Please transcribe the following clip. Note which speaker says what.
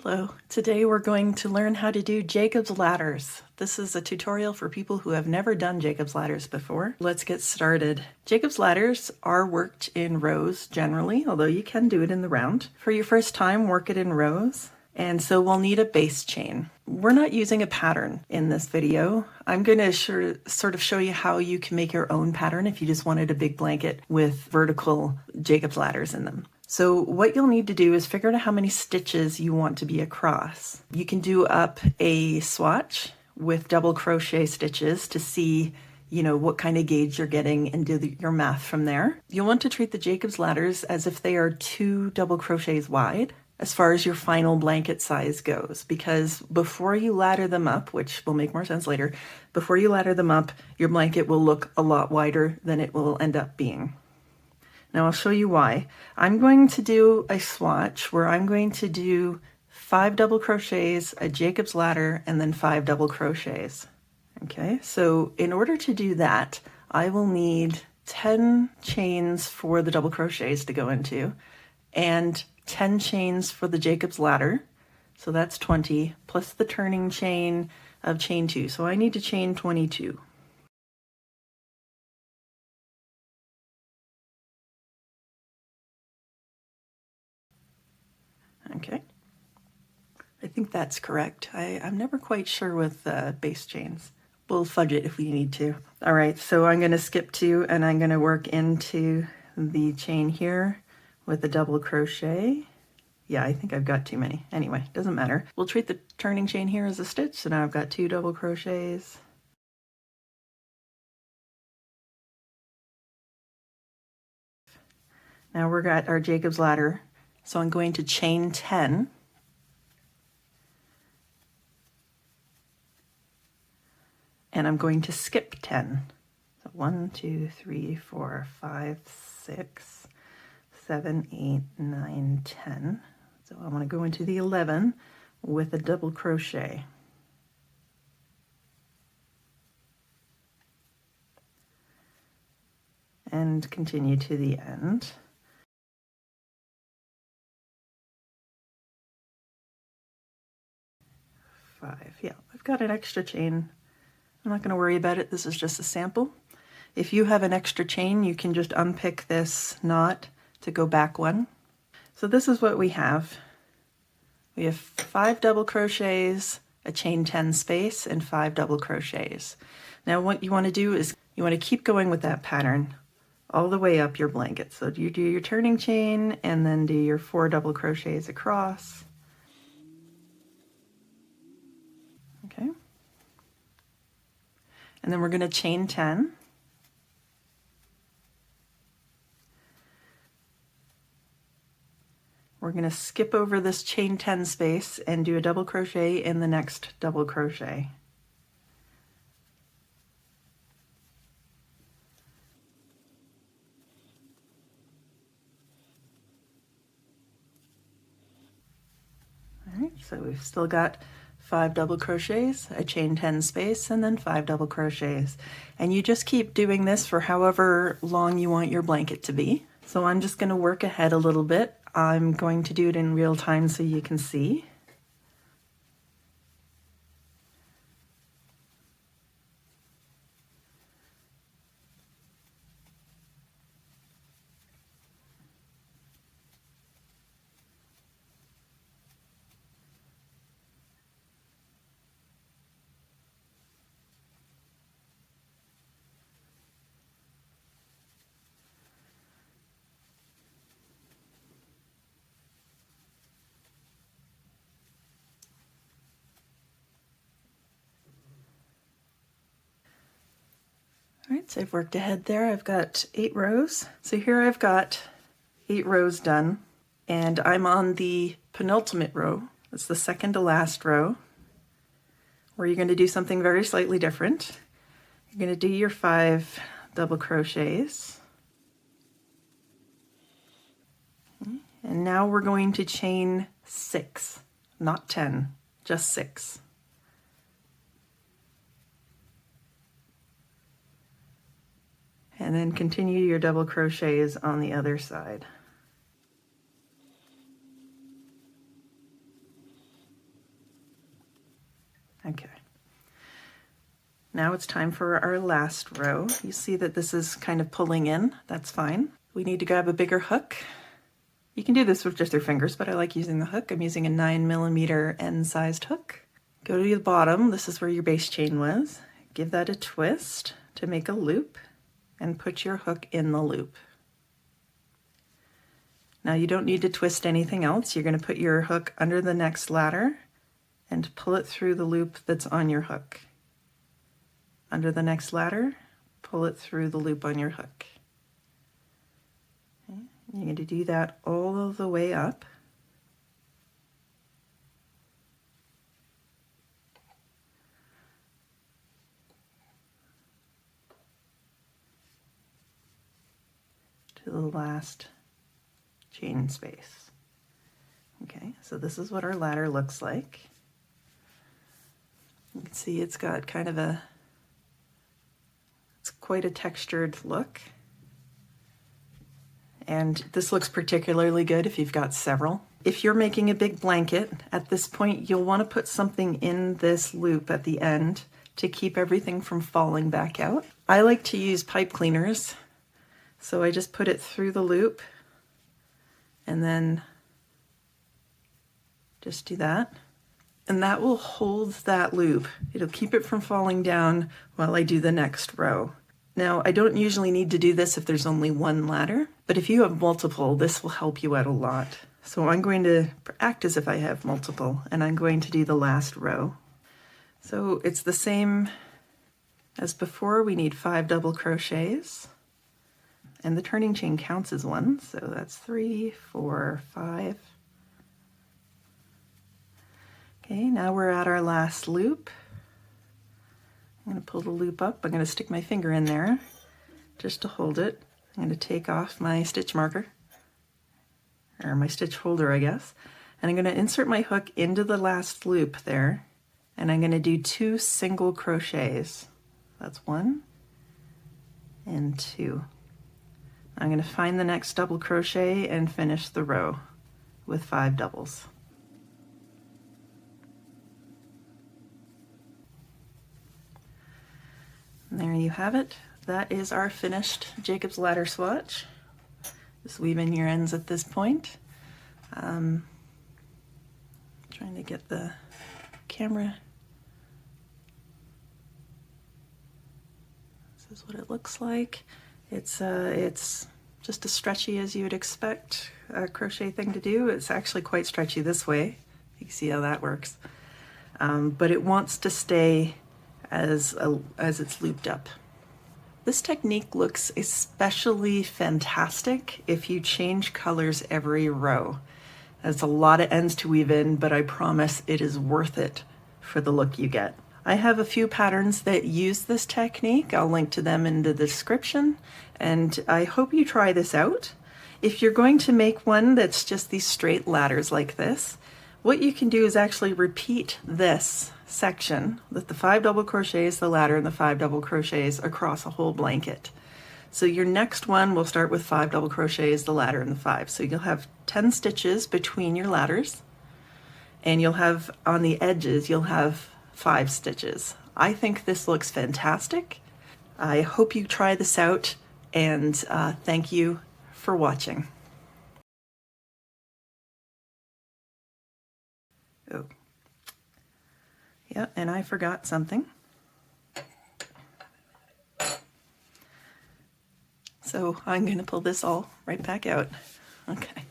Speaker 1: Hello, today we're going to learn how to do Jacob's ladders. This is a tutorial for people who have never done Jacob's ladders before. Let's get started. Jacob's ladders are worked in rows generally, although you can do it in the round. For your first time, work it in rows. And so we'll need a base chain. We're not using a pattern in this video. I'm going to sort of show you how you can make your own pattern if you just wanted a big blanket with vertical Jacob's ladders in them. So what you'll need to do is figure out how many stitches you want to be across. You can do up a swatch with double crochet stitches to see, what kind of gauge you're getting and do your math from there. You'll want to treat the Jacob's ladders as if they are 2 double crochets wide as far as your final blanket size goes, because before you ladder them up, which will make more sense later, before you ladder them up, your blanket will look a lot wider than it will end up being. Now I'll show you why. I'm going to do a swatch where I'm going to do 5 double crochets, a Jacob's ladder, and then 5 double crochets. Okay, so in order to do that, I will need 10 chains for the double crochets to go into, and 10 chains for the Jacob's ladder. So that's 20, plus the turning chain of chain 2. So I need to chain 22. Okay, I think that's correct. I'm never quite sure with base chains. We'll fudge it if we need to. All right, so I'm going to skip 2 and I'm going to work into the chain here with a double crochet. Yeah, I think I've got too many. Anyway, doesn't matter. We'll treat the turning chain here as a stitch. So now I've got 2 double crochets. Now we're at our Jacob's ladder. So I'm going to chain 10. And I'm going to skip 10. So 1, 2, 3, 4, 5, 6, 7, 8, 9, 10. So I want to go into the 11 with a double crochet. And continue to the end. 5. Yeah, I've got an extra chain. I'm not going to worry about it. This is just a sample. If you have an extra chain, you can just unpick this knot to go back 1. So this is what we have. We have 5 double crochets, a chain 10 space, and 5 double crochets. Now what you want to do is you want to keep going with that pattern all the way up your blanket. So you do your turning chain and then do your 4 double crochets across. Okay. And then we're going to chain 10. We're going to skip over this chain 10 space and do a double crochet in the next double crochet. All right, so we've still got 5 double crochets, a chain 10 space, and then 5 double crochets. And you just keep doing this for however long you want your blanket to be. So I'm just going to work ahead a little bit. I'm going to do it in real time so you can see. All right, so I've worked ahead there. I've got 8 rows. So here I've got 8 rows done, and I'm on the penultimate row. It's the second to last row, where you're going to do something very slightly different. You're going to do your 5 double crochets. And now we're going to chain 6, not 10, just 6. And then continue your double crochets on the other side. Okay. Now it's time for our last row. You see that this is kind of pulling in. That's fine. We need to grab a bigger hook. You can do this with just your fingers, but I like using the hook. I'm using a 9mm end-sized hook. Go to the bottom. This is where your base chain was. Give that a twist to make a loop and put your hook in the loop. Now you don't need to twist anything else. You're going to put your hook under the next ladder and pull it through the loop that's on your hook. Under the next ladder, pull it through the loop on your hook. Okay. You're going to do that all of the way up. To the last chain space. Okay, so this is what our ladder looks like. You can see it's got kind of it's quite a textured look. And this looks particularly good if you've got several. If you're making a big blanket, at this point you'll want to put something in this loop at the end to keep everything from falling back out. I like to use pipe cleaners, so I just put it through the loop and then just do that. And that will hold that loop. It'll keep it from falling down while I do the next row. Now, I don't usually need to do this if there's only one ladder, but if you have multiple, this will help you out a lot. So I'm going to act as if I have multiple, and I'm going to do the last row. So it's the same as before. We need 5 double crochets, and the turning chain counts as one, so that's 3, 4, 5. Okay, now we're at our last loop. I'm going to pull the loop up. I'm going to stick my finger in there just to hold it. I'm going to take off my stitch marker, or my stitch holder, I guess, and I'm going to insert my hook into the last loop there, and I'm going to do 2 single crochets. That's 1 and 2. I'm going to find the next double crochet and finish the row with 5 doubles. And there you have it. That is our finished Jacob's Ladder swatch. Just weave in your ends at this point. Trying to get the camera. This is what it looks like. It's just as stretchy as you would expect a crochet thing to do. It's actually quite stretchy this way. You can see how that works. But it wants to stay as it's looped up. This technique looks especially fantastic if you change colors every row. There's a lot of ends to weave in, but I promise it is worth it for the look you get. I have a few patterns that use this technique. I'll link to them in the description, and I hope you try this out. If you're going to make one that's just these straight ladders like this, what you can do is actually repeat this section with the 5 double crochets, the ladder, and the 5 double crochets across a whole blanket. So your next one will start with 5 double crochets, the ladder, and the 5. So you'll have 10 stitches between your ladders, and you'll have on the edges, you'll have 5 stitches. I think this looks fantastic. I hope you try this out, and thank you for watching. Oh. Yeah, and I forgot something. So I'm going to pull this all right back out. Okay.